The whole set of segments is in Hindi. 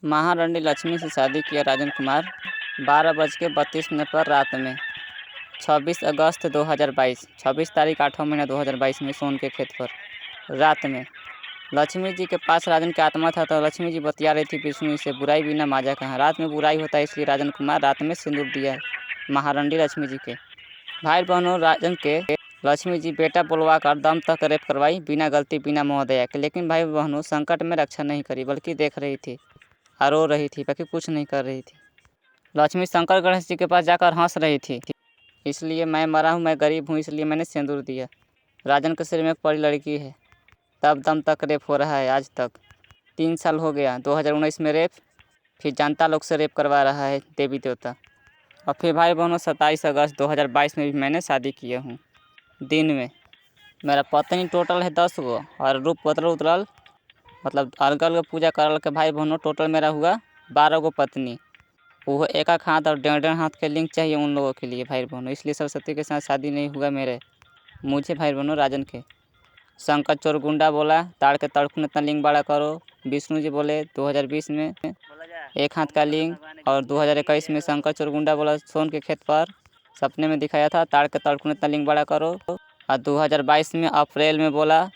महारानी लक्ष्मी से शादी किया राजन कुमार 12:32 पर रात में 26 अगस्त 2022 26 तारीख 8वां महीना 2022 में सोन के खेत पर रात में लक्ष्मी जी के पास राजन की आत्मा था तो लक्ष्मी जी बतिया रही थी विष्णु से, बुराई बिना माजा कहाँ। रात में बुराई होता है इसलिए राजन कुमार रात में सिंदूर दिया महारानी लक्ष्मी जी के। भाई बहनों, राजन के लक्ष्मी जी बेटा बुलवा कर दम तक रेप करवाई बिना गलती बिना मोहदया के, लेकिन भाई बहनों संकट में रक्षा नहीं करी बल्कि देख रही थी और रो रही थी, बाकी कुछ नहीं कर रही थी। लक्ष्मी शंकर गणेश जी के पास जाकर हंस रही थी, इसलिए मैं मरा हूँ, मैं गरीब हूँ, इसलिए मैंने सिंदूर दिया। राजन के सिर में एक पड़ी लड़की है, तब दम तक रेप हो रहा है आज तक। 3 साल हो गया, 2019 में रेप, फिर जनता लोग से रेप करवा रहा है देवी देवता। और फिर भाई बहनों 27 अगस्त 2022 में भी मैंने शादी किया हूँ दिन में। मेरा पत्नी टोटल है 10 गो और रूप बदल उतरल मतलब अलग पूजा करल के भाई बहनों टोटल मेरा हुआ 12 गो पत्नी। वो एक हाथ और 1.5 हाथ के लिंक चाहिए उन लोगों के लिए भाई बहनों, इसलिए सरस्वती के साथ शादी नहीं हुआ मेरे मुझे भाई बहनों। राजन के शंकर चोर गुंडा बोला ताड़ के तड़कुन इतना लिंग बड़ा करो। विष्णु जी बोले 2020 में 1 हाथ का लिंग, और 2021 में शंकर चोर गुंडा बोला सोन के खेत पर सपने में दिखाया था ताड़ के तड़कुन इतना लिंग बड़ा करो। और 2022 में अप्रैल में बोला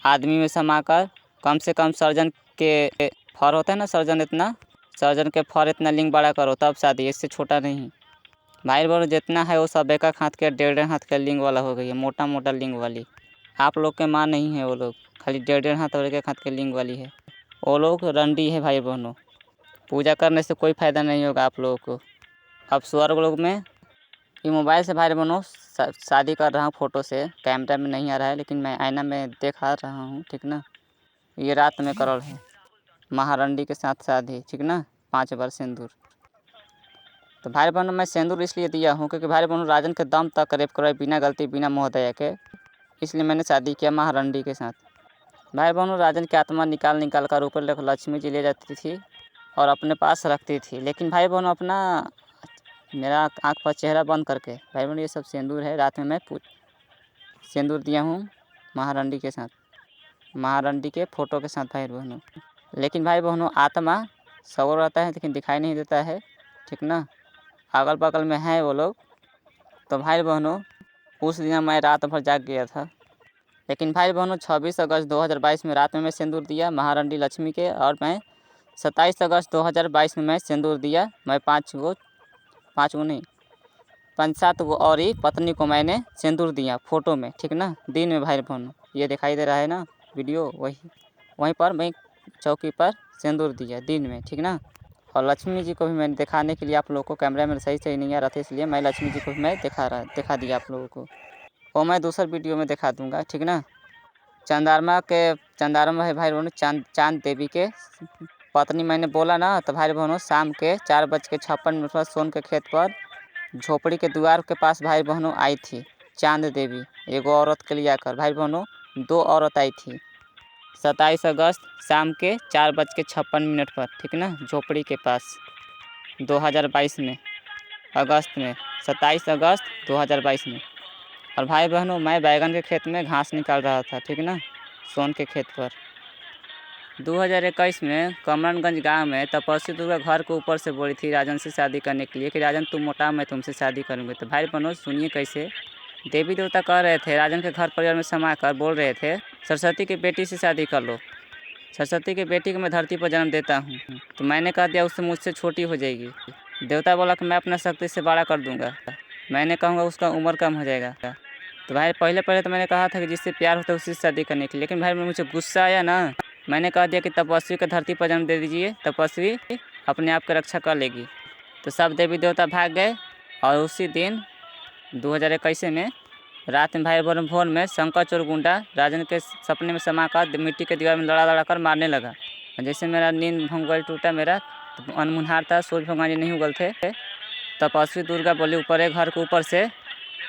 आदमी में समाकर कम से कम सर्जन के फर होता है ना, सर्जन के फर इतना लिंग बड़ा करो तब शादी, इससे छोटा नहीं। भाई बहनों जितना है वो सब 1 हाथ के 1.5 हाथ के लिंग वाला हो गई है, मोटा मोटा लिंग वाली। आप लोग के माँ नहीं है वो लोग, खाली 1.5 हाथ और 1 हाथ के लिंग वाली है। वो लोग रंडी है भाई बहनों, पूजा करने से कोई फ़ायदा नहीं होगा आप लोगों को। अब स्वर्ग लोग में ये मोबाइल से भाई बहनों शादी कर रहा हूँ, फ़ोटो से कैमरा में नहीं आ रहा है, लेकिन मैं आईना में देखा रहा हूँ, ठीक ना। ये रात में करल है महारंडी के साथ शादी, ठीक ना। 5 बार सिंदूर। तो भाई बहनों मैं सिंदूर इसलिए दिया हूँ क्योंकि भाई बहनों राजन के दम तक रेप करवाए बिना गलती बिना मोहदया के, इसलिए मैंने शादी किया महारंडी के साथ। भाई बहनों राजन की आत्मा निकाल कर ऊपर लक्ष्मी जी ले जाती थी और अपने पास रखती थी, लेकिन भाई बहनों अपना मेरा आँख पर चेहरा बंद करके। भाई बहनों ये सब सिंदूर है, रात में मैं सिंदूर दिया हूँ महारंडी के साथ, महारंडी के फ़ोटो के साथ भाई बहनों। लेकिन भाई बहनों आत्मा सो रहता है लेकिन दिखाई नहीं देता है, ठीक ना। अगल बगल में है वो लोग। तो भाई बहनों उस दिन मैं रात भर जाग गया था, लेकिन भाई बहनों 26 अगस्त 2022 में रात में मैं सिंदूर दिया महारंडी लक्ष्मी के, और मैं 27 अगस्त 2022 में मैं सिंदूर दिया मैं 5 गो नहीं 5-7 गो और ही पत्नी को मैंने सिंदूर दिया फ़ोटो में, ठीक ना। दिन में भाई बहनों ये दिखाई दे रहा है ना वीडियो, वहीं पर मैं चौकी पर सिंदूर दिया दिन में, ठीक ना। और लक्ष्मी जी को भी मैंने दिखाने के लिए, आप लोगों को कैमरा में सही नहीं आ रहा था इसलिए मैं लक्ष्मी जी को भी मैं दिखा दिया आप लोगों को, वो मैं दूसरा वीडियो में दिखा दूँगा, ठीक ना। चंदारमा है भाई बहनों, चांद देवी के पत्नी मैंने बोला ना। तो भाई बहनों शाम के 4:56 पर सोन के खेत पर झोपड़ी के द्वार के पास भाई बहनों आई थी चांद देवी, एगो औरत के लिए आकर। भाई बहनों 2 औरत आई थी 27 अगस्त शाम के 4:56 पर, ठीक ना, झोपड़ी के पास 2022 में अगस्त में 27 अगस्त 2022 में। और भाई बहनों मैं बैगन के खेत में घास निकाल रहा था, ठीक ना, सोन के खेत पर। 2021 में कमरनगंज गांव में तपस्वी दुर्गा घर के ऊपर से बोली थी राजन से शादी करने के लिए कि राजन तुम मोटा मैं तुमसे शादी करूँगी। तो भाई बहनों सुनिए कैसे देवी देवता कह रहे थे, राजन के घर परिवार में समा कर बोल रहे थे सरस्वती की बेटी से शादी कर लो, सरस्वती की बेटी को मैं धरती पर जन्म देता हूँ। तो मैंने कह दिया उससे मुझसे छोटी हो जाएगी। देवता बोला कि मैं अपना शक्ति से बड़ा कर दूँगा, मैंने कहूँगा उसका उम्र कम हो जाएगा। तो भाई पहले तो मैंने कहा था कि जिससे प्यार होता है उसी से शादी करने के लिए, लेकिन भाई मुझे गुस्सा आया ना, मैंने कह दिया कि तपस्वी को धरती पर जन्म दे दीजिए, तपस्वी अपने आप की रक्षा कर लेगी। तो सब देवी देवता भाग गए और उसी दिन 2021 में रात में भाई बहन भोर में शंकर चोर गुंडा राजन के सपने में समा कर मिट्टी के दीवार में लड़ा कर मारने लगा। जैसे मेरा नींद भंग गल टूटा मेरा, तो अनमुनहार था, सूर्य भगवान जी नहीं उगल थे। तपस्वी दुर्गा बोली ऊपर है घर के ऊपर से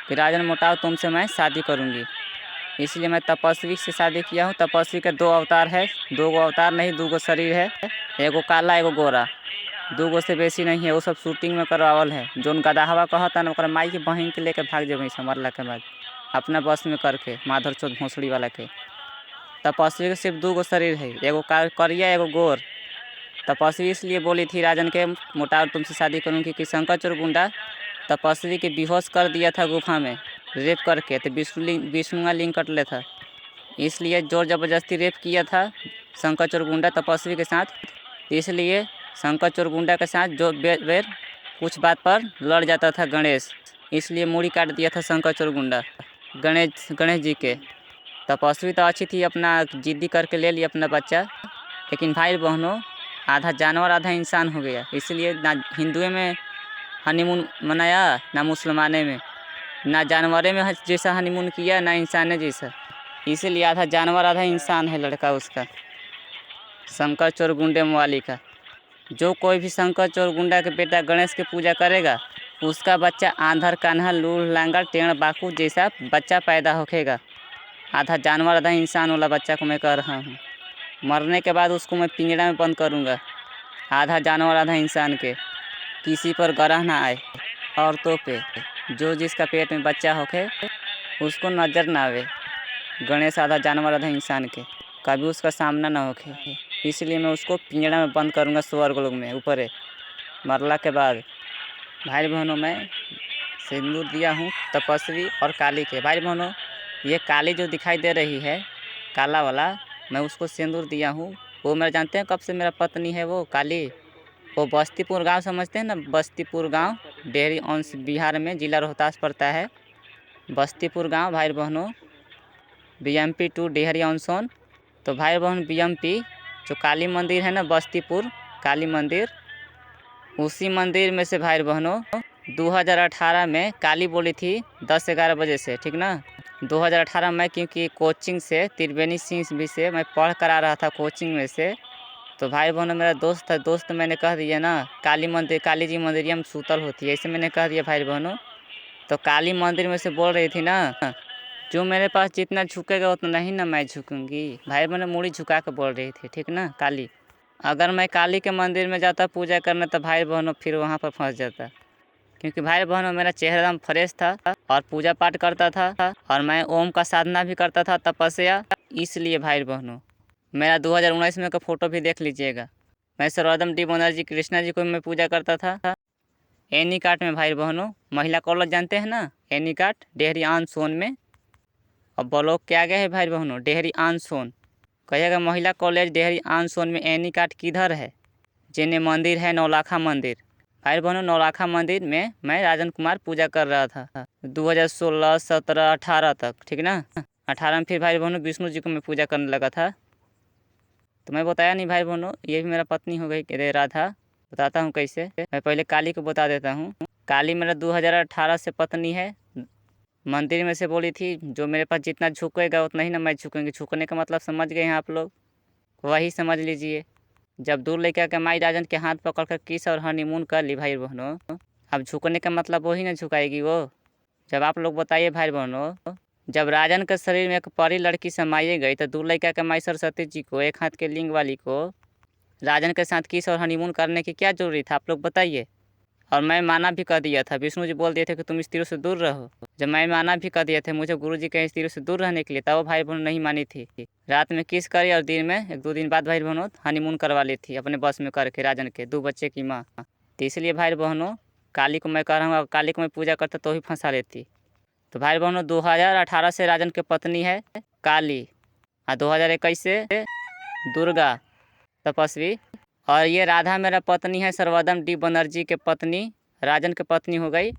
कि राजन मोटाओ तुमसे मैं शादी करूँगी, इसलिए मैं तपस्वी से शादी किया हूँ। तपस्वी के 2 अवतार है, 2 गो अवतार नहीं 2 गो शरीर है, एगो काला एगो गोरा, 2 गो से बेसी नहीं है। वो सब शूटिंग में करवावल है, जोन गदाहवा कहता ना ओकरा माई की बहिन के लेके भाग जाए मरला के बाद अपना बस में करके माधर चौथ भोसड़ी वाला के। तपस्वी के सिर्फ 2 गो शरीर है, एगो करिया एगो गोर, तपस्वी इसलिए बोली थी राजन के मोटा और तुमसे शादी करूँगी कि शंकर गुंडा तपस्वी के बेहोश कर दिया था गुफा में रेप करके, तो विष्णु लिंग कटले था, इसलिए जोर ज़बरदस्ती रेप किया था शंकर गुंडा तपस्वी के साथ। इसलिए शंकर गुंडा के साथ जो बेर कुछ बात पर लड़ जाता था गणेश, इसलिए मूड़ी काट दिया था शंकर गुंडा गणेश जी के। तपस्वी तो अच्छी थी, अपना जिद्दी करके ले लिया अपना बच्चा, लेकिन भाई बहनों आधा जानवर आधा इंसान हो गया, इसलिए ना हिंदुओं में हनीमून मनाया ना मुसलमाने में, ना जानवरे में जैसा हनीमून किया ना इंसान जैसा, इसीलिए आधा जानवर आधा इंसान है लड़का उसका शंकर गुंडे मवाली का। जो कोई भी शंकर गुंडा के बेटा गणेश की पूजा करेगा उसका बच्चा आंधर कान्हा लूढ़ लांगड़ टेढ़ बाकू जैसा बच्चा पैदा होखेगा। आधा जानवर आधा इंसान वाला बच्चा को मैं कह रहा हूँ। मरने के बाद उसको मैं पिंजड़ा में बंद करूँगा, आधा जानवर आधा इंसान के, किसी पर ग्रह ना आए। औरतों पे जो जिसका पेट में बच्चा होखे उसको नज़र ना आवे, गणेश आधा जानवर आधा इंसान के, कभी उसका सामना ना होखे, इसलिए मैं उसको पिंजड़ा में बंद करूँगा स्वर्ग लोक में ऊपर है। मरला के बाद भाई बहनों मैं सिंदूर दिया हूँ तपस्वी और काली के। भाई बहनों ये काली जो दिखाई दे रही है काला वाला, मैं उसको सिंदूर दिया हूँ। वो मेरा जानते हैं कब से मेरा पत्नी है वो काली। वो बस्तीपुर गांव समझते हैं ना, बस्तीपुर गांव डेहरी अंश बिहार में जिला रोहतास पड़ता है। बस्तीपुर गांव भाई बहनों BMP 2 डेहरी ऑनसोन। तो भाई बहन BMP जो काली मंदिर है ना बस्तीपुर काली मंदिर, उसी मंदिर में से भाई बहनों 2018 में काली बोली थी 10-11 बजे से, ठीक ना। 2018 में क्योंकि कोचिंग से त्रिवेणी सिंह भी से मैं पढ़ कर आ रहा था कोचिंग में से, तो भाई बहनों मेरा दोस्त था, दोस्त मैंने कह दिया ना काली जी मंदिर में सूतल होती है, ऐसे मैंने कह दिया भाई बहनों। तो काली मंदिर में से बोल रही थी ना, जो मेरे पास जितना झुकेगा उतना ही ना मैं झुकूँगी। भाई बहनों मूड़ी झुका के बोल रही थी, ठीक ना काली। अगर मैं काली के मंदिर में जाता पूजा करने तो भाई बहनों फिर वहाँ पर फंस जाता, क्योंकि भाई बहनों मेरा चेहरा एकदम फ्रेश था और पूजा पाठ करता था और मैं ओम का साधना भी करता था तपस्या। इसलिए भाई बहनों मेरा 2019 में का फ़ोटो भी देख लीजिएगा, मैं सर्वोदम डी बनर्जी कृष्णा जी को मैं पूजा करता था। एनी काट में भाई बहनों महिला कॉलेज जानते हैं ना, एनी काट डेहरी आन सोन में, और ब्लॉक के आगे है भाई बहनों डेहरी आन सोन। कहिएगा महिला कॉलेज डेहरी आन सोन में एनी काट किधर है, जिन्हें मंदिर है नौलाखा मंदिर। भाई बहनों नौलाखा मंदिर में मैं राजन कुमार पूजा कर रहा था 2016, 17, 18 तक, ठीक ना। 18 में फिर भाई बहनों विष्णु जी को मैं पूजा करने लगा था। तो मैं बताया नहीं भाई बहनों ये भी मेरा पत्नी हो गई राधा। बताता हूँ कैसे, मैं पहले काली को बता देता हूँ। काली मेरा 2018 से पत्नी है। मंदिर में से बोली थी जो मेरे पास जितना झुकेगा उतना ही ना मैं झुकूँगी। झुकने का मतलब समझ गए हैं आप लोग, वही समझ लीजिए। जब दूर लेकर के माई राजन के हाथ पकड़ कर किस और हनीमून कर ली भाई बहनों, अब झुकने का मतलब वही ना झुकाएगी वो। जब आप लोग बताइए भाई बहनों, जब राजन के शरीर में एक परी लड़की समाई गई तो दूर लेकर के माई सरस्वती जी को एक हाथ के लिंग वाली को राजन के साथ किस और हनीमून करने की क्या जरूरी था, आप लोग बताइए। और मैं माना भी कर दिया था, विष्णु जी बोल दिए थे कि तुम स्त्रियों से दूर रहो। जब मैं माना भी कर दिए थे मुझे गुरु जी के स्त्रियों से दूर रहने के लिए, तब वो भाई बहनों नहीं मानी थी। रात में किस करी और दिन में 1-2 दिन बाद भाई बहनों हनीमून करवा ली थी अपने बस में करके राजन के 2 बच्चे की माँ। तो इसलिए भाई बहनों काली को मैं कह रहा हूँ, काली को मैं पूजा करता तो ही फंसा लेती। तो भाई बहनों 2018 से राजन की पत्नी है काली और 2021 से दुर्गा तपस्वी, और ये राधा मेरा पत्नी है सर्वोदम डी बनर्जी के पत्नी, राजन के पत्नी हो गई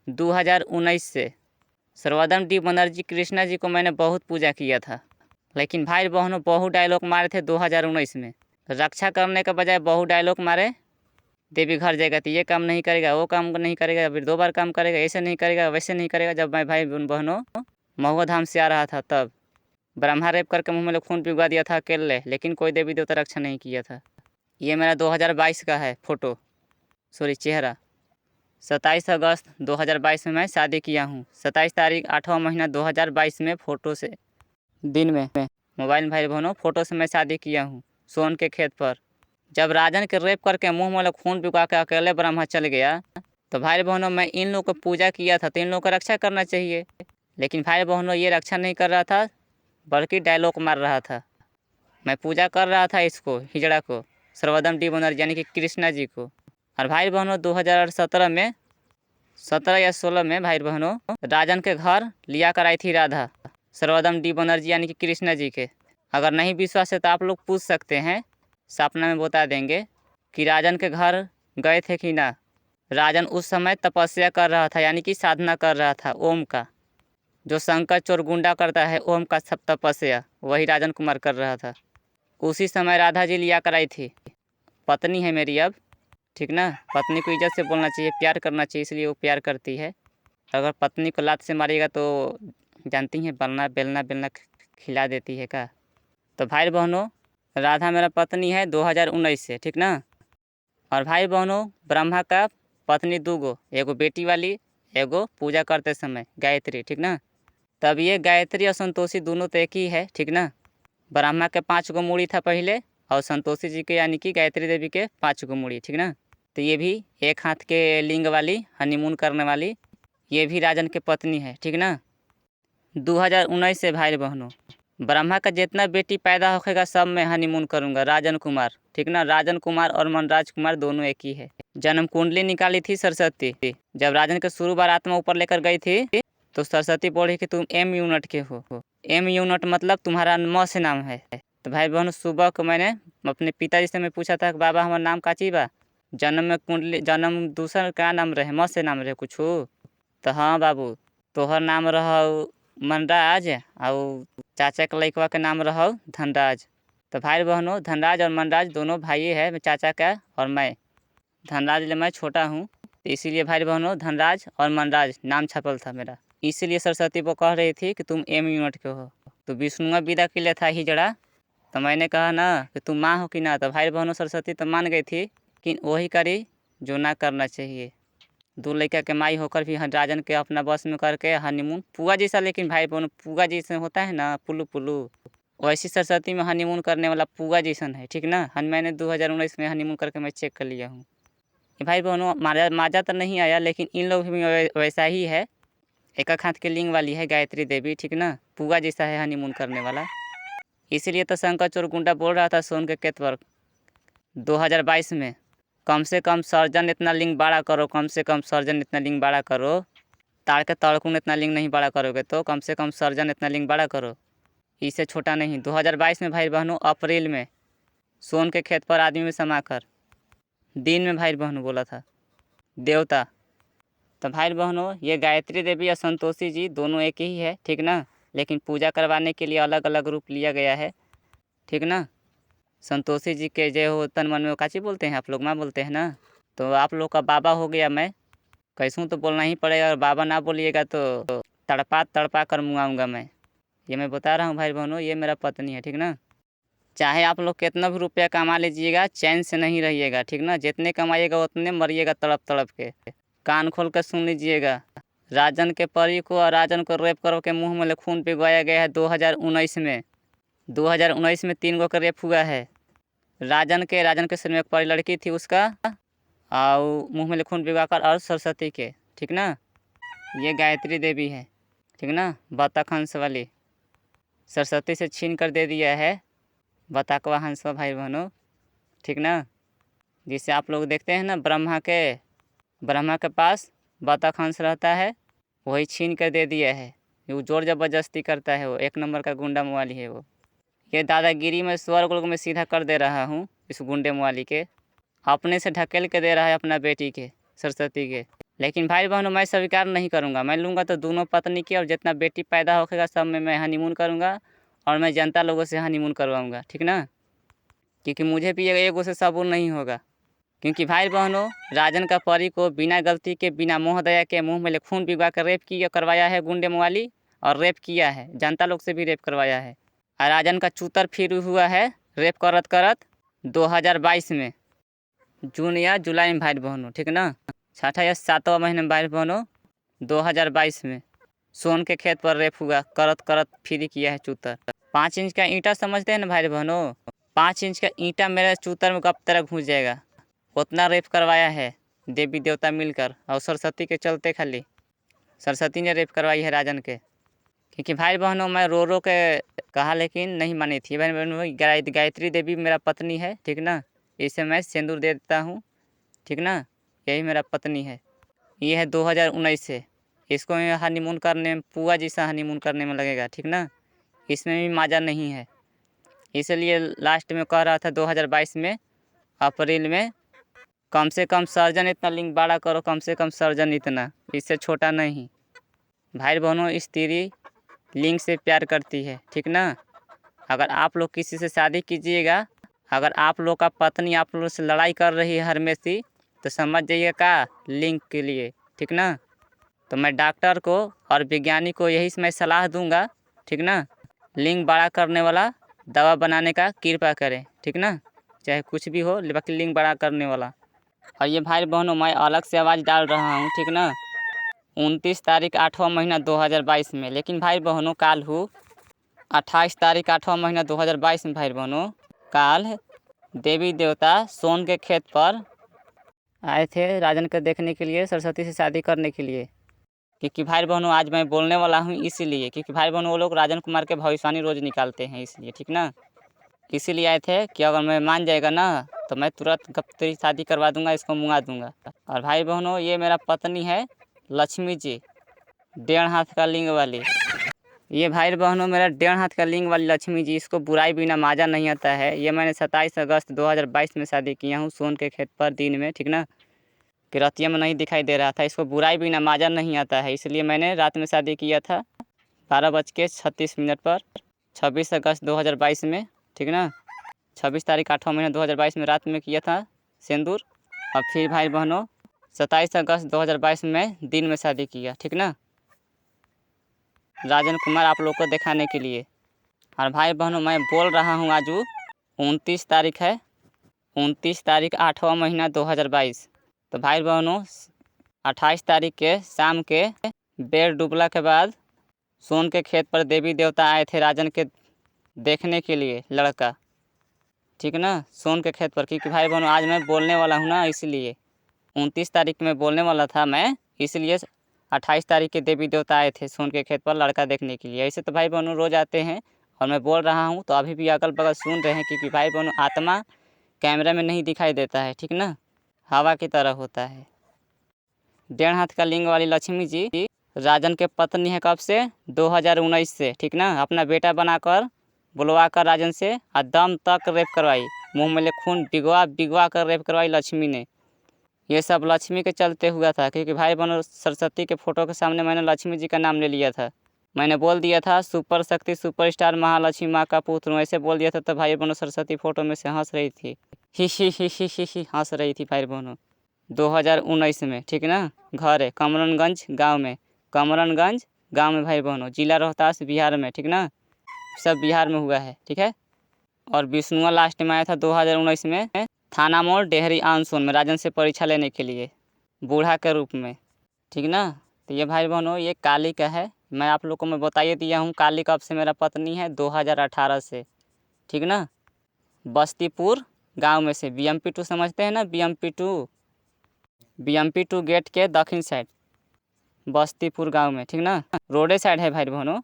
2019 से। सर्वोदम डी बनर्जी कृष्णा जी को मैंने बहुत पूजा किया था, लेकिन भाई बहनों बहु डायलॉग मारे थे 2019 में। रक्षा करने के बजाय बहु डायलॉग मारे, देवी घर जाएगा तो ये काम नहीं करेगा, वो काम नहीं करेगा, फिर 2 बार काम करेगा, ऐसे नहीं करेगा वैसे नहीं करेगा। जब मैं भाई बहनों महुआ धाम से आ रहा था तब ब्रह्मा रेप करके मुँह में खून पिघला दिया था अकेले, लेकिन कोई देवी देवता रक्षा नहीं किया था। ये मेरा 2022 का है फ़ोटो, सॉरी चेहरा। 27 अगस्त 2022 में मैं शादी किया हूँ। 27 तारीख 8वां महीना 2022 में फ़ोटो से दिन में मोबाइल भाई बहनों फ़ोटो से मैं शादी किया हूँ सोन के खेत पर। जब राजन के रेप करके मुँह में खून पिघला के अकेले ब्रह्मा चल गया तो भाई बहनों मैं इन लोगों को पूजा किया था, तो इन लोगों को रक्षा करना चाहिए। लेकिन भाई बहनों ये रक्षा नहीं कर रहा था बल्कि डायलॉग मार रहा था। मैं पूजा कर रहा था इसको हिजड़ा को, सर्वोदम डी बनर्जी यानी कि कृष्णा जी को। और भाई बहनों 2017 में 17 या 16 में भाई बहनों राजन के घर लिया कर आई थी राधा सर्वोदम डी बनर्जी यानी कि कृष्णा जी के। अगर नहीं विश्वास है तो आप लोग पूछ सकते हैं, सपना में बता देंगे कि राजन के घर गए थे कि ना। राजन उस समय तपस्या कर रहा था यानी कि साधना कर रहा था ओम का, जो शंकर चोरगुंडा करता है ओम का सब तपस्या, वही राजन कुमार कर रहा था। उसी समय राधा जी लिया कर आई थी। पत्नी है मेरी अब, ठीक ना। पत्नी को इज्जत से बोलना चाहिए, प्यार करना चाहिए, इसलिए वो प्यार करती है। अगर पत्नी को लात से मारिएगा तो जानती हैं बलना बेलना बेलना खिला देती है का। तो भाई बहनों राधा मेरा पत्नी है 2019 से, ठीक ना। और भाई बहनों ब्रह्मा का पत्नी दूगो, एगो बेटी वाली एगो पूजा करते समय गायत्री, ठीक ना। तब ये गायत्री और संतोषी दोनों तो एक ही है, ठीक ना। ब्रह्मा के 5 गो मूड़ी था पहले और संतोषी जी के यानी कि गायत्री देवी के 5 गो मूड़ी, ठीक ना। तो ये भी एक हाथ के लिंग वाली हनीमून करने वाली ये भी राजन के पत्नी है, ठीक ना। 2019 से भाई बहनों ब्रह्मा का जितना बेटी पैदा होगा सब मैं हनीमून करूंगा राजन कुमार, ठीक ना। राजन कुमार और मनराज कुमार दोनों एक ही है। जन्म कुंडली निकाली थी सरस्वती, जब राजन के शुरू बार आत्मा ऊपर लेकर गई थी तो सरस्वती बोली कि तुम एम यूनिट के हो। एम यूनिट मतलब तुम्हारा म से नाम है। तो भाई बहनों सुबह को मैंने अपने पिताजी से मैं पूछा था कि बाबा हमारा नाम काची बा, जन्म में कुंडली जन्म दूसरा का नाम रहे म से नाम रहे कुछ। तो हाँ बाबू तोहर नाम रहो मनराज और चाचा के लड़कवा के नाम रहो धनराज। तो भाई बहनों धनराज और मनराज दोनों भाई है चाचा का, और मैं धनराज मैं छोटा हूँ, तो इसीलिए भाई बहनों धनराज और मनराज नाम छपल था मेरा। इसीलिए सरस्वती वो कह रही थी कि तुम एम यूनिट के हो। तो विष्णुआ विदा के लिए था हिजड़ा, तो मैंने कहा ना कि तुम माँ हो कि ना। तो भाई बहनों सरस्वती तो मान गई थी कि वही करी जो ना करना चाहिए। 2 लड़का के माई होकर भी राजन के अपना बस में करके हनीमून पुआ जैसा, लेकिन भाई बहनों पुआ जैसे होता है ना पुल्लू पुल्लू, वैसी सरस्वती में हनीमून करने वाला पुआ जैसन है, ठीक ना। मैंने 2019 में हनीमून करके मैं चेक कर लिया हूँ। भाई बहनों माजा तो नहीं आया, लेकिन इन लोग भी वैसा ही है। एक हाथ के लिंग वाली है गायत्री देवी, ठीक ना। पुआ जैसा है हनीमून करने वाला। इसीलिए तो शंकर चोरगुंडा बोल रहा था सोन के केत पर 2022 में कम से कम सर्जन इतना लिंग बड़ा करो, कम से कम सर्जन इतना लिंग बड़ा करो। ताड़ के तड़कुन इतना लिंग नहीं बड़ा करोगे तो कम से कम सर्जन इतना लिंग बड़ा करो, इससे छोटा नहीं। 2022 में भाई बहनों अप्रैल में सोन के खेत पर आदमी में समाकर दिन में भाई बहनों बोला था देवता। तो भाई बहनों ये गायत्री देवी और संतोषी जी दोनों एक ही है, ठीक ना। लेकिन पूजा करवाने के लिए अलग अलग रूप लिया गया है, ठीक ना। संतोषी जी के जय हो तन मन में काची बोलते हैं आप लोग, माँ बोलते हैं ना। तो आप लोग का बाबा हो गया मैं, कैसूँ तो बोलना ही पड़ेगा। और बाबा ना बोलिएगा तो तड़पा तड़पा कर मुआऊँगा मैं। ये मैं बता रहा हूँ भाई बहनों, ये मेरा पत्नी है, ठीक ना। चाहे आप लोग कितना भी रुपया कमा लीजिएगा चैन से नहीं रहिएगा, ठीक ना। जितने कमाइएगा उतने मरिएगा तड़प तड़प के। कान खोल कर सुन लीजिएगा, राजन के परी को और राजन को रेप करो के मुँह में खून पिघवाया गया है 2019 में। 2019 में 3 गो का रेप हुआ है। राजन के सिर में एक परी लड़की थी उसका, और मुँह में खून पिघवाकर, और सरस्वती के, ठीक ना। ये गायत्री देवी है, ठीक ना। बतख हंस वाली सरस्वती से छीन कर दे दिया है बतखवा हंसवा भाई बहनों, ठीक ना। जिसे आप लोग देखते हैं ना ब्रह्मा के पास बतख हंस रहता है, वही छीन कर दे दिया है। वो जोर जबरदस्ती करता है, वो 1 नंबर का गुंडा मवाली है वो। ये दादागिरी में स्वर्ग लोग में सीधा कर दे रहा हूँ इस गुंडे मवाली के। अपने से ढकेल के दे रहा है अपना बेटी के सरस्वती के। लेकिन भाई बहनों मैं स्वीकार नहीं करूँगा, मैं लूँगा तो दोनों पत्नी की, और जितना बेटी पैदा होगा सब में मैं हनीमून करूँगा, और मैं जनता लोगों से हनीमून करवाऊँगा, ठीक ना। क्योंकि मुझे भी एगो से सबूर नहीं होगा। क्योंकि भाई बहनों राजन का परी को बिना गलती के बिना मोह दया के मुँह में खून पिघवा कर रेप किया करवाया है गुंडे मवाली, और रेप किया है जनता लोग से भी रेप करवाया है। और राजन का चूतर फिर हुआ है रेप करत करत 2022 में जून या जुलाई में भाई बहनों, ठीक ना। 6ठा या 7वां महीने में भाई बहनों 2022 में सोन के खेत पर रेप हुआ, करत करत फिर किया है चूतर। 5 इंच का ईंटा समझते हैं ना भाई बहनों, 5 इंच का ईंटा मेरे चूतर में कब तरह घुस जाएगा, उतना रेप करवाया है देवी देवता मिलकर। और सरस्वती के चलते खाली सरस्वती ने रेप करवाई है राजन के। क्योंकि भाई बहनों मैं रो रो के कहा लेकिन नहीं मानी थी भाई बहनों। गायत्री देवी मेरा पत्नी है, ठीक ना। इसे मैं सिंदूर दे देता हूँ, ठीक ना। यही मेरा पत्नी है। ये है 2019 से। इसको मैं हनीमून करने में पुआ जैसा हनीमून करने में लगेगा, ठीक ना। इसमें भी मज़ा नहीं है, इसलिए लास्ट में कह रहा था 2022 में अप्रैल में कम से कम सर्जन इतना लिंग बड़ा करो, कम से कम सर्जन इतना, इससे छोटा नहीं। भाई बहनों, स्त्री लिंग से प्यार करती है, ठीक ना। अगर आप लोग किसी से शादी कीजिएगा, अगर आप लोग का पत्नी आप लोग से लड़ाई कर रही है हमेशा, तो समझ जाइए का लिंग के लिए, ठीक ना। तो मैं डॉक्टर को और वैज्ञानिक को यही मैं सलाह दूंगा, ठीक ना। लिंग बड़ा करने वाला दवा बनाने का कृपा करें, ठीक ना। चाहे कुछ भी हो, लेकिन लिंग बड़ा करने वाला। और ये भाई बहनों, मैं अलग से आवाज़ डाल रहा हूँ, ठीक ना। 29 तारीख 8वां महीना 2022 में, लेकिन भाई बहनों काल हूँ 28 तारीख 8वां महीना 2022 में भाई बहनों काल देवी देवता सोन के खेत पर आए थे राजन को देखने के लिए, सरस्वती से शादी करने के लिए। क्योंकि भाई बहनों आज मैं बोलने वाला हूँ इसीलिए, क्योंकि भाई बहनों वो लोग राजन कुमार के भविष्यवाणी रोज़ निकालते हैं, इसलिए, ठीक ना। इसीलिए आए थे कि अगर मैं मान जाएगा ना तो मैं तुरंत तेरी शादी करवा दूंगा, इसको मुंगा दूंगा। और भाई बहनों, ये मेरा पत्नी है लक्ष्मी जी, 1.5 हाथ का लिंग वाली। ये भाई बहनों मेरा 1.5 हाथ का लिंग वाली लक्ष्मी जी, इसको बुराई बिना माजा नहीं आता है। ये मैंने 27 अगस्त 2022 में शादी किया हूँ सोन के खेत पर दिन में, ठीक ना। कि रतिया में नहीं दिखाई दे रहा था, इसको बुराई बिना माजा नहीं आता है, इसलिए मैंने रात में शादी किया था 12:36 पर 26 अगस्त 2022 में, ठीक ना। 26 तारीख 8वां महीना 2022 में रात में किया था सिंदूर। और फिर भाई बहनों 27 अगस्त 2022 में दिन में शादी किया, ठीक ना, राजन कुमार आप लोग को दिखाने के लिए। और भाई बहनों मैं बोल रहा हूँ आज 29 तारीख है, 29 तारीख 8वां महीना 2022। तो भाई बहनों 28 तारीख के शाम के बेर डूबला के बाद सोन के खेत पर देवी देवता आए थे राजन के देखने के लिए लड़का, ठीक ना, सोन के खेत पर। क्योंकि भाई बहनों आज मैं बोलने वाला हूँ ना, इसलिए 29 तारीख में बोलने वाला था मैं, इसलिए 28 तारीख के देवी देवता आए थे सोन के खेत पर लड़का देखने के लिए। ऐसे तो भाई बहनों रोज़ आते हैं और मैं बोल रहा हूँ तो अभी भी अगल बगल सुन रहे हैं। क्योंकि भाई बहनों आत्मा कैमरा में नहीं दिखाई देता है, ठीक ना, हवा की तरह होता है। 1.5 हाथ का लिंग वाली लक्ष्मी जी राजन के पत्नी है कब से, 2019 से, ठीक ना। अपना बेटा बनाकर बुलवा कर राजन से और दम तक रेप करवाई, मुँह में ले खून बिगवा बिगवा कर रेप करवाई लक्ष्मी ने। ये सब लक्ष्मी के चलते हुआ था। क्योंकि भाई बहनों सरस्वती के फ़ोटो के सामने मैंने लक्ष्मी जी का नाम ले लिया था। मैंने बोल दिया था सुपर शक्ति सुपरस्टार महालक्ष्मी माँ का पुत्र हूँ, ऐसे बोल दिया था। तो भाई बहनों सरस्वती फ़ोटो में से हंस रही थी, ही हंस रही थी भाई बहनों 2019 में, ठीक ना। घर है कमरनगंज गाँव में, कमरनगंज गाँव में भाई बहनों, जिला रोहतास बिहार में, ठीक ना। सब बिहार में हुआ है, ठीक है। और विष्णुआ लास्ट में आया था 2019 में थाना मोड़ डेहरी आनसोन में राजन से परीक्षा लेने के लिए बूढ़ा के रूप में, ठीक ना। तो ये भाई बहनों ये काली का है। मैं आप लोग को मैं बताइए दिया हूँ काली कब से मेरा पत्नी है, 2018 से, ठीक ना। बस्तीपुर गांव में से, BMP 2 समझते हैं ना, BMP 2 गेट के दक्षिण साइड बस्तीपुर गांव में, ठीक ना। रोडे साइड है भाई बहनों,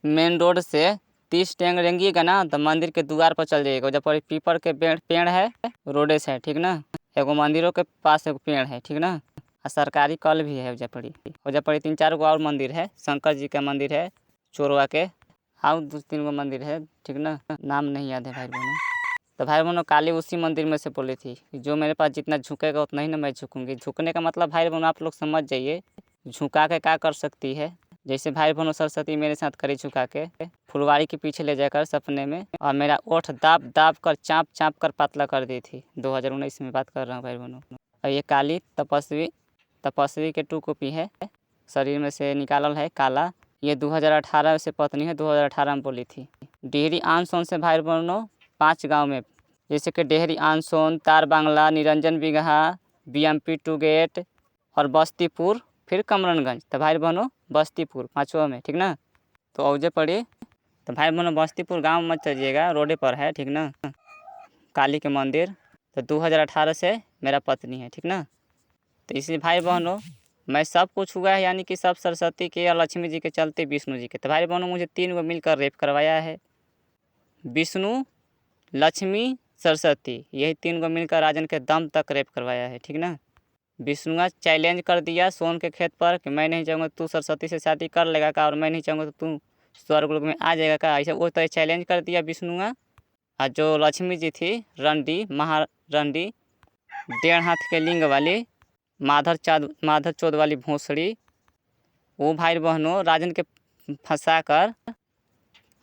मेन रोड से 30 टेंग रेंगिएगा ना तो मंदिर के द्वार पर चल जाइएगा। जब पर पीपल के पेड़ है रोडे साइड, ठीक ना। एगो मंदिरों के पास एक पेड़ है, ठीक ना। और सरकारी कल भी है ओजापड़ी 3-4 गो और मंदिर है, शंकर जी का मंदिर है चोरवा के, हाँ 2-3 गो मंदिर है, ठीक ना, नाम नहीं याद है भाई बहनों। तो भाई बहनों काली उसी मंदिर में से बोली थी कि जो मेरे पास जितना झुकेगा उतना ही ना मैं झुकूँगी। झुकने का मतलब भाई बहनों आप लोग समझ जाइए, झुका के क्या कर सकती है। जैसे भाई बहनों सरस्वती मेरे साथ करी झुका के फुलवाड़ी के पीछे ले जाकर सपने में, और मेरा ओठ दाब दाब कर चाँप चाँप कर पतला कर दी थी। 2019 में बात कर रहा हूँ भाई बहनों। और ये काली तपस्वी के 2 कॉपी है, शरीर में से निकालल है काला। ये 2018 से पत्नी है, 2018 में बोली थी। डेहरी आनसोन से भाई बहनों 5 गाँव में, जैसे कि डेहरी आनसोन, तार बांग्ला, निरंजन बिगहा, BMP 2 गेट और बस्तीपुर, फिर कमरनगंज। तो भाई बहनों बस्तीपुर 5वां में, ठीक ना। तो औजे पड़ी। तो भाई बहनों बस्तीपुर गांव मत चलिएगा, रोडे पर है, ठीक ना, काली के मंदिर। तो 2018 से मेरा पत्नी है, ठीक ना। तो इसलिए भाई बहनों मैं सब कुछ हुआ है, यानी कि सब सरस्वती के और लक्ष्मी जी के चलते विष्णु जी के। तो भाई बहनों मुझे 3 गो मिलकर रेप करवाया है, विष्णु, लक्ष्मी, सरस्वती, यही 3 गो मिलकर राजन के दम तक रेप करवाया है, ठीक ना। विष्णुआ चैलेंज कर दिया सोन के खेत पर कि मैं नहीं चाहूँगा तू सरस्वती से शादी कर लेगा का, और मैं नहीं चाहूँगा तो तू स्वर्गलोक में आ जाएगा का, ऐसा वो तो चैलेंज कर दिया विष्णुआ। और जो लक्ष्मी जी थी रंडी महारंडी 1.5 हाथ के लिंग वाली माधर चोद वाली भोसड़ी, वो भाई बहनों राजन के फंसा कर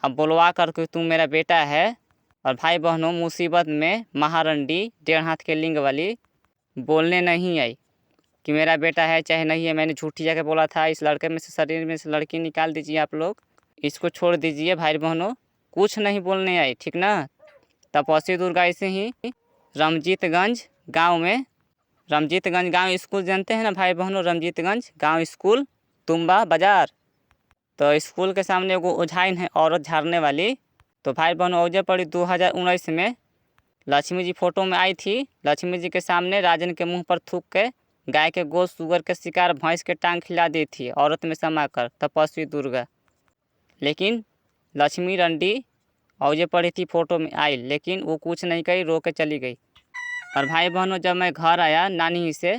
अब बोलवा कर कि तू मेरा बेटा है। और भाई बहनों मुसीबत में महारंडी 1.5 हाथ के लिंग वाली बोलने नहीं आई कि मेरा बेटा है चाहे नहीं है, मैंने झूठी जाके बोला था। इस लड़के में से शरीर में से लड़की निकाल दीजिए, आप लोग इसको छोड़ दीजिए। भाई बहनों कुछ नहीं बोलने आई, ठीक ना। तपस्वी दुर्गा ऐसे ही रमजीतगंज गांव स्कूल जानते हैं ना भाई बहनों, रमजीतगंज गांव स्कूल तुम्बा बाजार, तो स्कूल के सामने एगो ओझाइन है औरत झाड़ने वाली। तो भाई बहनों औजे पड़ी 2019 में लक्ष्मी जी फोटो में आई थी। लक्ष्मी जी के सामने राजन के मुंह पर थूक के गाय के गोश्त, सुअर के शिकार, भैंस के टांग खिला दी थी औरत में समा कर तपस्वी दुर्गा। लेकिन लक्ष्मी रंडी औजे पड़ी थी फोटो में आई, लेकिन वो कुछ नहीं कही, रो के चली गई। और भाई बहनों जब मैं घर आया नानी से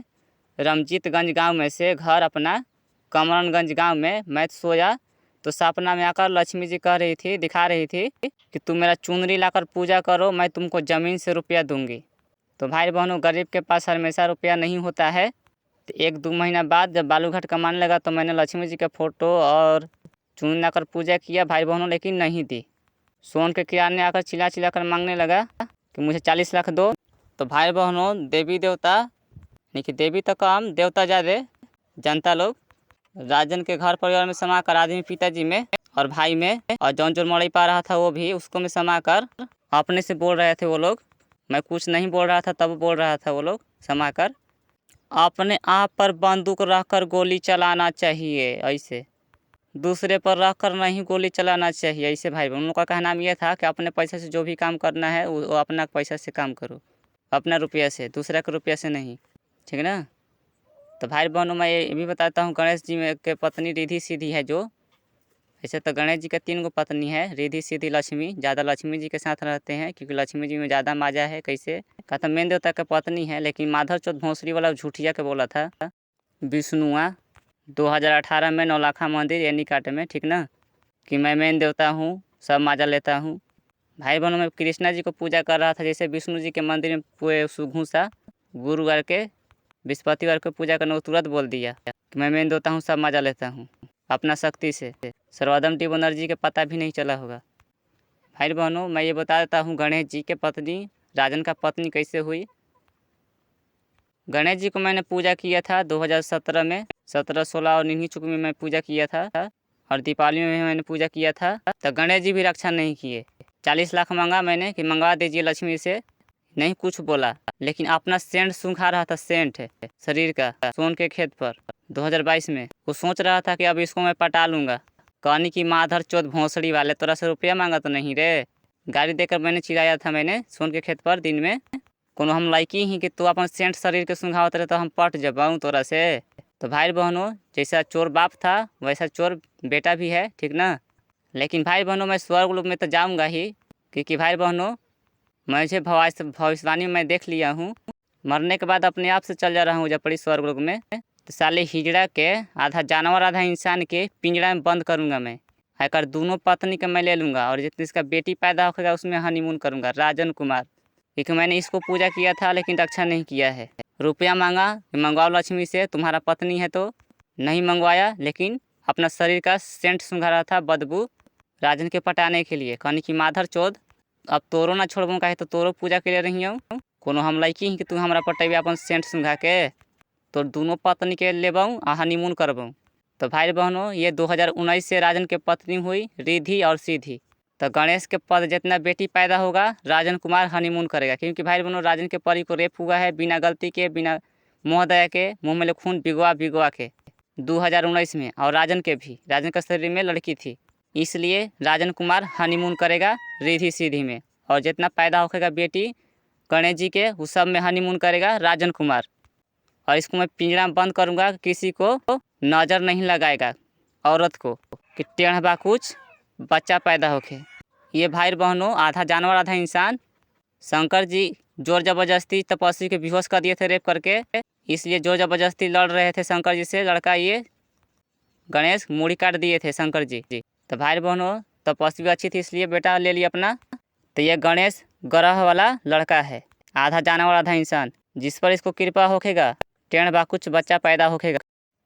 रमजीतगंज गांव में से घर अपना कमरनगंज गांव में, मैं सोया तो सपना में आकर लक्ष्मी जी कह रही थी, दिखा रही थी कि तुम मेरा चुनरी लाकर पूजा करो, मैं तुमको ज़मीन से रुपया दूंगी। तो भाई बहनों गरीब के पास हमेशा रुपया नहीं होता है। तो 1-2 महीना बाद जब बालूघाट कमाने लगा तो मैंने लक्ष्मी जी का फ़ोटो और चुनरी लाकर पूजा किया भाई बहनों, लेकिन नहीं दी। सोन के किराने आकर चिल्ला कर मांगने लगा कि मुझे 40 लाख दो। तो भाई बहनों देवी देवता, देखिए देवी तो कम देवता ज़्यादा, जनता लोग राजन के घर परिवार में समा कर, आदमी पिताजी में और भाई में, और जौन जो मड़ई पा रहा था वो भी उसको में समा कर अपने से बोल रहे थे वो लोग। मैं कुछ नहीं बोल रहा था तब बोल रहा था वो लोग समा कर, अपने आप पर बंदूक रख कर गोली चलाना चाहिए, ऐसे दूसरे पर रख कर नहीं गोली चलाना चाहिए ऐसे। भाई उन लोग का कहना ये था कि अपने पैसे से जो भी काम करना है वो अपना पैसा से काम करो, अपना रुपया से, दूसरा के रुपया से नहीं, ठीक है ना। तो भाई बहनों मैं ये भी बताता हूँ, गणेश जी में के पत्नी रिद्धि सिद्धि है जो, ऐसे तो गणेश जी के 3 गो पत्नी है, रिद्धि सिद्धि लक्ष्मी, ज़्यादा लक्ष्मी जी के साथ रहते हैं क्योंकि लक्ष्मी जी में ज़्यादा माजा है। कैसे कहता मेन देवता का पत्नी है, लेकिन माधव चौथ भोंसरी वाला झूठिया के बोला था। विष्णुआ 2018 में नौलाखा मंदिर यानी काट में, ठीक ना, कि मैं मेन देवता हूँ, सब माजा लेता हूँ। भाई बहनों में कृष्णा जी को पूजा कर रहा था, जैसे विष्णु जी के मंदिर में पूरे सुघूसा गुरुवार के बृहस्पतिवार को पूजा करने को तुरंत बोल दिया कि मैं मेन देवता हूँ, सब मजा लेता हूँ अपना शक्ति से। सर्वोदम टी बनर्जी के पता भी नहीं चला होगा। भाई बहनों मैं ये बता देता हूँ गणेश जी के पत्नी राजन का पत्नी कैसे हुई। गणेश जी को मैंने पूजा किया था 2017 में, 17-16 और निन्ही चुक में मैं पूजा किया था, और दीपावली में मैंने पूजा किया था। तो गणेश जी भी रक्षा नहीं किए। 40 लाख मांगा मैंने कि मंगवा दीजिए लक्ष्मी से, नहीं कुछ बोला, लेकिन अपना सेंट सूंघा रहा था, सेंट है शरीर का सोन के खेत पर 2022 में। वो सोच रहा था कि अब इसको मैं पटा लूँगा। कहनी की माधर चौथ भोंसड़ी वाले तोरा से रुपया मांगा तो नहीं रे। गाड़ी देकर मैंने चिल्लाया था मैंने सोन के खेत पर दिन में, कोनो हम लाइकी ही कि तू अपन सेंट शरीर के सूंघावत रहे तो हम पट जबाऊँ तोरा से। तो भाई बहनों जैसा चोर बाप था वैसा चोर बेटा भी है, ठीक ना। लेकिन भाई बहनों मैं स्वर्ग लोक में तो जाऊँगा ही, क्योंकि भाई बहनों मुझे भविष्यवाणी में देख लिया हूँ, मरने के बाद अपने आप से चल जा रहा हूँ जब पड़ी स्वर्ग लोक में। तो साले हिजड़ा के आधा जानवर आधा इंसान के पिंजड़ा में बंद करूँगा मैं, आकर दोनों पत्नी का मैं ले लूँगा, और जितनी इसका बेटी पैदा होगा उसमें हनीमून करूँगा राजन कुमार। क्योंकि मैंने इसको पूजा किया था लेकिन रक्षा नहीं किया है। रुपया मांगा मंगवाओ लक्ष्मी से, तुम्हारा पत्नी है तो नहीं मंगवाया, लेकिन अपना शरीर का सेंट सूंघा रहा था बदबू राजन के पटाने के लिए। कहनी कि माधर चौथ अब तोरो ना छोड़बू काहे तो तोरो पूजा के लिए रही हूँ, कोनो हम लड़की ही कि तू हमारा पटेबे अपन सेंट सूंघा के, तो दोनों पत्नी के लेबऊ आ हनीमून करबऊ। तो भाई बहनों ये 2019 से राजन के पत्नी हुई रिद्धि और सीधी। तो गणेश के पद जितना बेटी पैदा होगा राजन कुमार हनीमून करेगा, क्योंकि भाई बहनों राजन के परी को रेप हुआ है बिना गलती के, बिना मोह दया के, मुँह में खून भिगवा के 2019 में, और राजन के भी, राजन के शरीर में लड़की थी, इसलिए राजन कुमार हनीमून करेगा रिद्धि सीधी में, और जितना पैदा होगा बेटी गणेश जी के उस सब में हनीमून करेगा राजन कुमार। और इसको मैं पिंजरा में बंद करूँगा, किसी को नज़र नहीं लगाएगा औरत को कि टेढ़बा कुछ बच्चा पैदा होके। ये भाई बहनों आधा जानवर आधा इंसान शंकर जी जोर जबरदस्ती तपस्वी के बेहोश कर दिए थे रेप करके, इसलिए जोर जबरदस्ती लड़ रहे थे शंकर जी से। लड़का ये गणेश मूड़ी काट दिए थे शंकर जी। तो भाई बहनों तपस्वी अच्छी थी इसलिए बेटा ले लिया अपना। तो ये गणेश ग्रह वाला लड़का है, आधा जानवर आधा इंसान, जिस पर इसको कृपा होखेगा टेढ़ बा कुछ बच्चा पैदा होखेगा।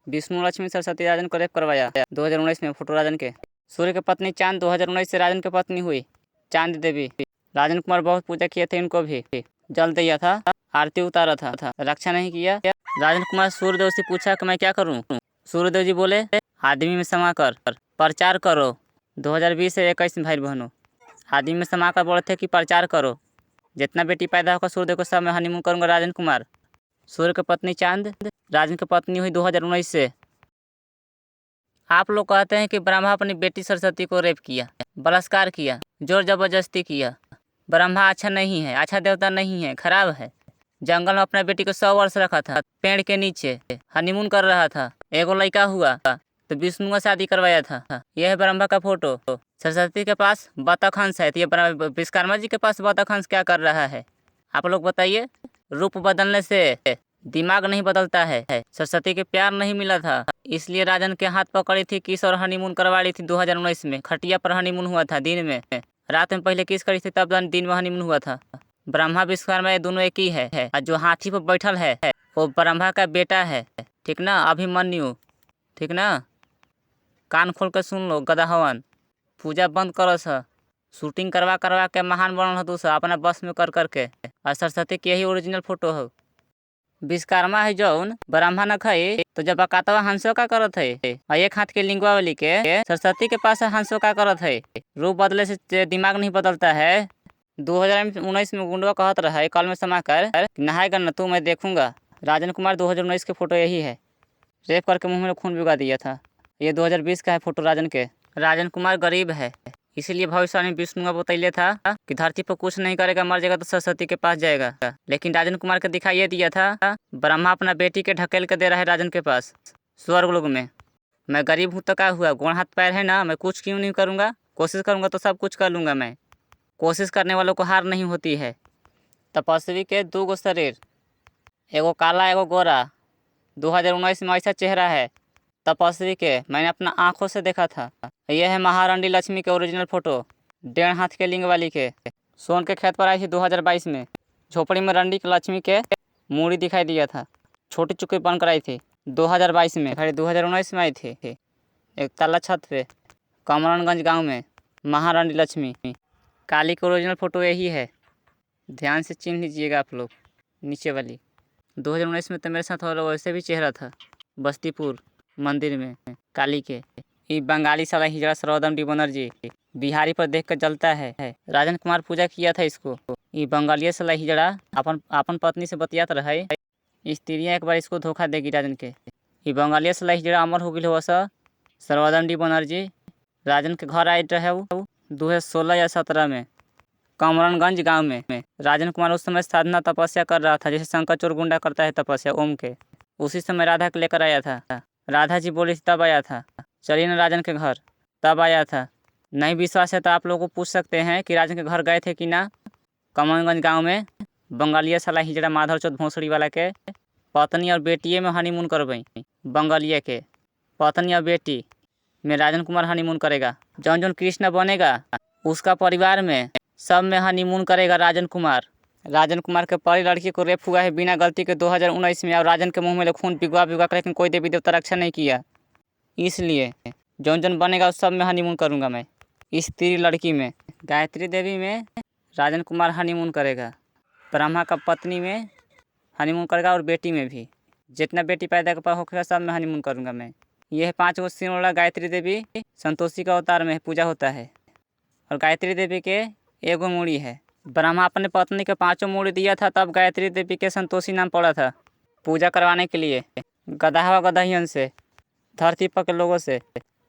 विष्णु लक्ष्मी सरस्वती राजन को रेप करवाया 2019 में। फोटो राजन के। सूर्य की पत्नी चांद 2019 से राजन की पत्नी हुई चांद देवी। राजन कुमार बहुत पूजा किए थे, इनको भी जल दिया था, आरती उतारा था, रक्षा नहीं किया। राजन कुमार सूर्यदेव से पूछा कि मैं क्या करूं? सूर्यदेव जी बोले आदमी में समा कर प्रचार करो। 2020 से 21 भाई बहनों आदमी में समा कर बोले थे कि प्रचार करो, जितना बेटी पैदा होगा सूर्यदेव को सब में हनीमून करूंगा। राजन कुमार सूर्य की पत्नी चांद राजन की पत्नी हुई 2019 से। आप लोग कहते हैं कि ब्रह्मा अपनी बेटी सरस्वती को रेप किया, बलात्कार किया, जोर जबरदस्ती किया। ब्रह्मा अच्छा नहीं है, अच्छा देवता नहीं है, खराब है। जंगल में अपना बेटी को 100 वर्ष रखा था, पेड़ के नीचे हनीमून कर रहा था। एगो लड़का हुआ तो विष्णु का शादी करवाया था। यह है ब्रह्मा का फोटो। सरस्वती के पास बतख हंस है, तो ये विश्वकर्मा जी के पास बतख हंस क्या कर रहा है? आप लोग बताइए। रूप बदलने से दिमाग नहीं बदलता है। सरस्वती के प्यार नहीं मिला था, इसलिए राजन के हाथ पकड़ी थी किस और हनीमून करवा ली थी 2019 में। खटिया पर हनीमून हुआ था दिन में, रात में पहले किस करी थी तब दिन में हनीमून हुआ था। ब्रह्मा विश्वकर्मा ये दोनों एक ही है। और जो हाथी पर बैठल है वो ब्रह्मा का बेटा है, ठीक ना? अभिमन्यु, ठीक ना? कान खोल के सुन लो गधा हवन। पूजा बंद करो सा, शूटिंग करवा के महान बनल हो दूसरा अपना बस में कर करके। और सरस्वती की यही ओरिजिनल फोटो हो। विश्वकर्मा है जौन ब्रह्मा न खाई तो जब अकातवा हंसो का करत है, और एक हाथ के लिंगवा वाली के सरस्वती के पास हंसो का करत है। रूप बदले से दिमाग नहीं बदलता है। 2019 में गुंडवा कहत रहा है कल में समाकर नहाएगा न तू मैं देखूंगा। राजन कुमार 2019 के फोटो यही है, रेप करके मुंह में खून भिगा दिया था। ये 2020 का है फोटो राजन के। राजन कुमार गरीब है, इसीलिए भविष्यवाणी विष्णु बतैले था कि धरती पर कुछ नहीं करेगा, मर जाएगा तो सरस्वती के पास जाएगा। लेकिन राजन कुमार के दिखाई दिया था ब्रह्मा अपना बेटी के ढकेल के दे रहा है राजन के पास स्वर्ग लोक में। मैं गरीब हूँ तो क्या हुआ, गोड़ हाथ पैर है ना, मैं कुछ क्यों नहीं करूँगा? कोशिश करूँगा तो सब कुछ कर लूँगा मैं। कोशिश करने वालों को हार नहीं होती है। तपस्वी के 2 गो शरीर, एगो काला एगो गोरा। 2019 में ऐसा चेहरा है तपस्वी के, मैंने अपना आंखों से देखा था। यह है महारानी लक्ष्मी के ओरिजिनल फोटो, 1.5 हाथ के लिंग वाली के। सोन के खेत पर आई थी 2022 में। झोपड़ी में रंडी लक्ष्मी के मूड़ी दिखाई दिया था, छोटी चुकी बनकर आई थी 2022 में। खैर 2019 में आई थी एक ताला छत पे कमरनगंज गांव में महारानी लक्ष्मी। काली का ओरिजिनल फोटो यही है, ध्यान से चिन्ह लीजिएगा आप लोग नीचे वाली। 2019 में तो मेरे साथ और वैसे भी चेहरा था बस्तीपुर मंदिर में काली के। ये बंगाली साला हिजड़ा सरोदम डी बनर्जी बिहारी पर देख कर जलता है। राजन कुमार पूजा किया था इसको। ये बंगाली साला हिजड़ा अपन पत्नी से बतियात रहे, स्त्रियाँ एक बार इसको धोखा देगी राजन के। ये बंगाली साला हिजड़ा अमर हो गई हो सरोदम डी बनर्जी। राजन के घर आए रहे 2016 या 17 में कमरनगंज गांव में। राजन कुमार उस समय साधना तपस्या कर रहा था, जैसे शंकर चोर गुंडा करता है तपस्या ओम के। उसी समय राधा को लेकर आया था। राधा जी बोली तब आया था, चलिए ना राजन के घर, तब आया था। नहीं विश्वास है तो आप लोगों को पूछ सकते हैं कि राजन के घर गए थे कि ना। कमरनगंज गांव में बंगालिया साला हिजड़ा माधव चौथ भोसड़ी वाला के पत्नी और बेटिए में हनीमून करवाई। बंगालिया के पत्नी और बेटी में राजन कुमार हनीमून करेगा। जौन जौन कृष्ण बनेगा उसका परिवार में सब में हनीमून करेगा राजन कुमार। राजन कुमार के पहली लड़की को रेप हुआ है बिना गलती के 2019 में, और राजन के मुंह में खून भिगवा कर, लेकिन कोई देवी देवता रक्षा नहीं किया। इसलिए जौन जौन बनेगा उस सब में हनीमून करूंगा मैं। स्त्री लड़की में गायत्री देवी में राजन कुमार हनीमून करेगा, ब्रह्मा का पत्नी में हनीमून करेगा, और बेटी में भी जितना बेटी पैदा होगा सब में हनीमून करूंगा मैं। यह 5 गो सिर वाला गायत्री देवी संतोषी का अवतार में पूजा होता है, और गायत्री देवी के एगो मूड़ी है। ब्रह्मा अपने पत्नी के 5 मूड़ी दिया था, तब गायत्री देवी के संतोषी नाम पड़ा था पूजा करवाने के लिए। गधावा गधाहियन से धरती पर के लोगों से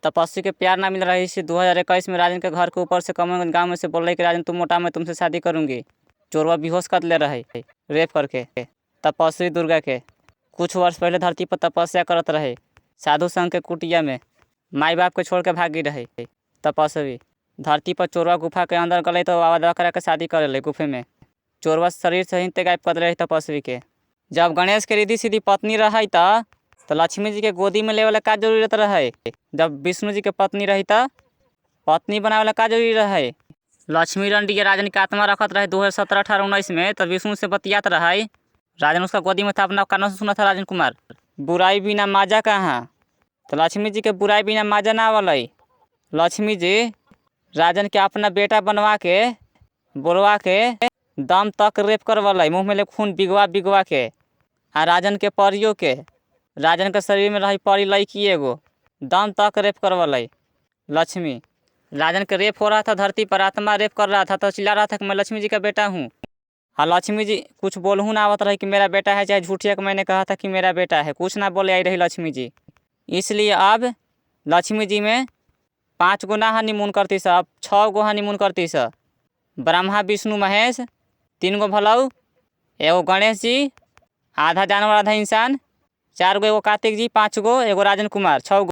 तपस्वी के प्यार ना मिल रहा है, इसी 2021 में राजन के घर के ऊपर से कमरगंज गांव में से बोल रहे कि राजन तुम मोटा, मैं तुमसे शादी करूंगी। चोरवा बेहोश कर ले रहे रेप करके। तपस्वी दुर्गा के कुछ वर्ष पहले धरती पर तपस्या करत रहे साधु संघ के कुटिया में, माई बाप के छोड़ के भागी रहे तपस्वी। धरती पर चोरवा गुफा के अंदर गए तो वादा करा के शादी कर ले गुफे में। चोरवा शरीर सहित गायब कर रही तपस्वी के। जब गणेश के रिद्धि सीधी पत्नी रही तो लक्ष्मी जी के गोदी में लेवे का जरूरत रहे। जब विष्णु जी के पत्नी रही पत्नी बनावे का जरूरी रहे। लक्ष्मी रंडी के राजन के आत्मा रखत रहे 2017, 18, 19 में। तब विष्णु से बतियात रहे। राजन उसका गोदी में था, अपना कानों से सुना था राजन कुमार, बुराई बिना माजा कहाँ। तो लक्ष्मी जी के बुराई बिना माजा ना आवल। लक्ष्मी जी राजन के अपना बेटा बनवा के बोलवा के दम तक रेप करवल, मुँह में ले खून बिगवा के। आ राजन के परियों के, राजन के शरीर में रही परी लड़की एगो, दम तक रेप करवल। लक्ष्मी राजन के रेप हो रहा था धरती पर, आत्मा रेप कर रहा था तो चिल्ला रहा था कि मैं लक्ष्मी जी का बेटा हूँ। हाँ, लक्ष्मी जी कुछ बोलूँ ना आवत रही कि मेरा बेटा है, चाहे झूठिया कि मैंने कहा था कि मेरा बेटा है, कुछ ना बोले आई रही लक्ष्मी जी। इसलिए अब लक्ष्मी जी में 5 गो ना हनीमून करती सा, अब 6 गो हनीमून करती सा। ब्रह्मा विष्णु महेश 3 गो भलऊ, एगो गणेश जी, आधा जानवर आधा इंसान, 4 गो, एगो कार्तिक जी, 5 गो, एगो राजन कुमार, 6 गो।